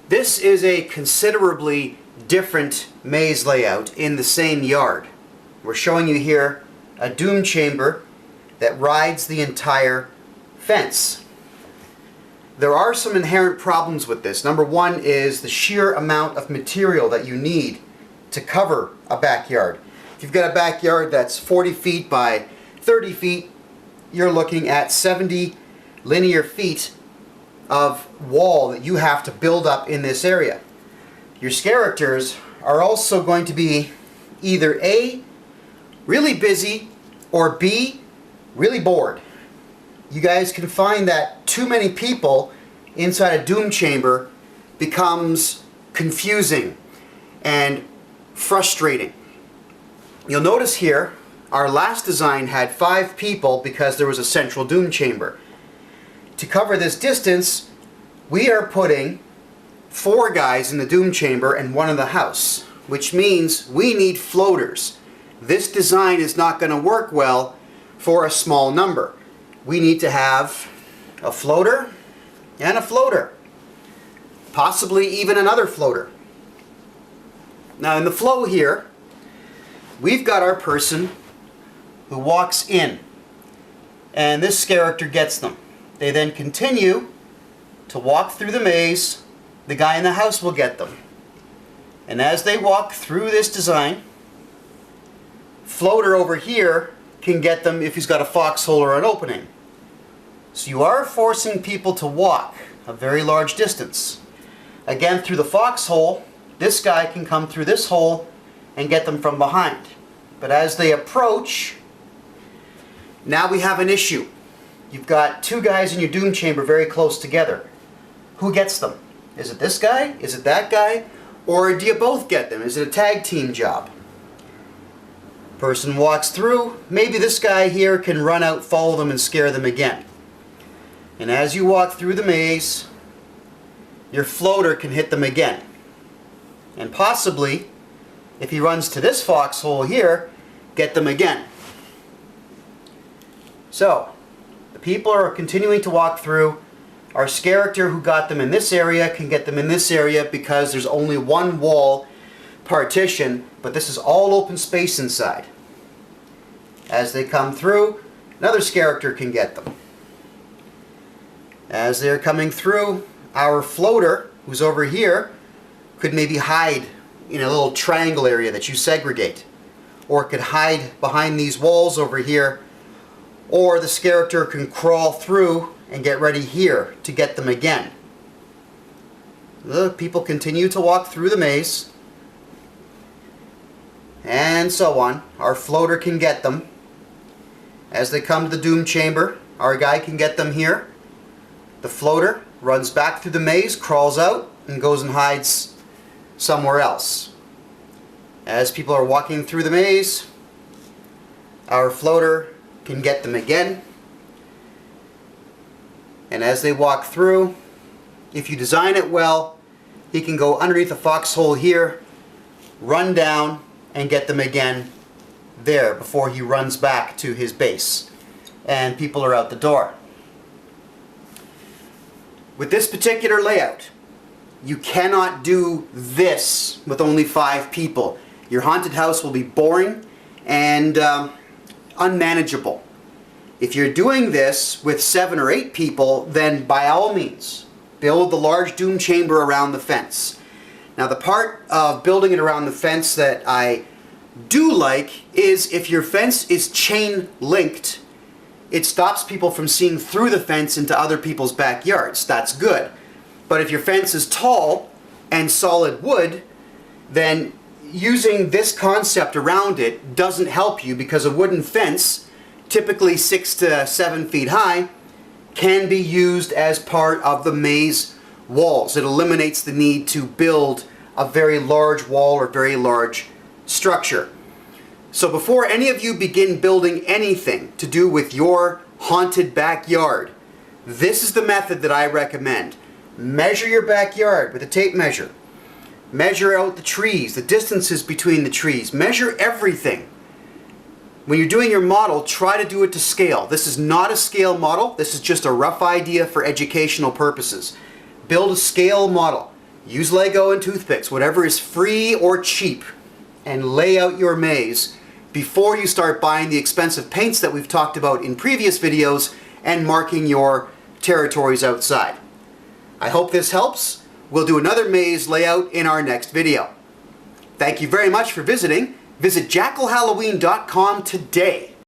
This is a considerably different maze layout in the same yard. We're showing you here a doom chamber that rides the entire fence. There are some inherent problems with this. Number one is the sheer amount of material that you need to cover a backyard. If you've got a backyard that's 40 feet by 30 feet, you're looking at 70 linear feet of wall that you have to build up in this area. Your characters are also going to be either A, really busy, or B, really bored. You guys can find that too many people inside a doom chamber becomes confusing and frustrating. You'll notice here our last design had 5 people because there was a central doom chamber. To cover this distance, we are putting 4 guys in the doom chamber and 1 in the house, which means we need floaters. This design is not going to work well for a small number. We need to have a floater and a floater, possibly even another floater. Now in the flow here, we've got our person who walks in, and this character gets them. They then continue to walk through the maze. The guy in the house will get them. And as they walk through this design, floater over here can get them if he's got a foxhole or an opening. So you are forcing people to walk a very large distance. Again, through the foxhole, this guy can come through this hole and get them from behind. But as they approach, now we have an issue. You've got 2 guys in your doom chamber very close together. Who gets them? Is it this guy? Is it that guy? Or do you both get them? Is it a tag team job? Person walks through. Maybe this guy here can run out, follow them, and scare them again. And as you walk through the maze, your floater can hit them again. And possibly, if he runs to this foxhole here, get them again. So, the people are continuing to walk through. Our character who got them in this area can get them in this area because there's only 1 wall partition, but this is all open space inside. As they come through, another character can get them. As they're coming through, our floater, who's over here, could maybe hide in a little triangle area that you segregate. Or it could hide behind these walls over here. Or this character can crawl through and get ready here to get them again. The people continue to walk through the maze. And so on. Our floater can get them. As they come to the doom chamber, our guy can get them here. The floater runs back through the maze, crawls out, and goes and hides somewhere else. As people are walking through the maze, our floater can get them again. And as they walk through, if you design it well, he can go underneath the foxhole here, run down, and get them again there before he runs back to his base. And people are out the door. With this particular layout, you cannot do this with only 5 people. Your haunted house will be boring and unmanageable. If you're doing this with 7 or 8 people, then by all means, build the large doom chamber around the fence. Now the part of building it around the fence that I do like is if your fence is chain linked, it stops people from seeing through the fence into other people's backyards. That's good. But if your fence is tall and solid wood, then using this concept around it doesn't help you, because a wooden fence, typically 6 to 7 feet high, can be used as part of the maze walls. It eliminates the need to build a very large wall or very large structure. So before any of you begin building anything to do with your haunted backyard, this is the method that I recommend. Measure your backyard with a tape measure. Measure out the trees, the distances between the trees. Measure everything. When you're doing your model, try to do it to scale. This is not a scale model. This is just a rough idea for educational purposes. Build a scale model. Use Lego and toothpicks, whatever is free or cheap, and lay out your maze before you start buying the expensive paints that we've talked about in previous videos and marking your territories outside. I hope this helps. We'll do another maze layout in our next video. Thank you very much for visiting. Visit jackalhalloween.com today.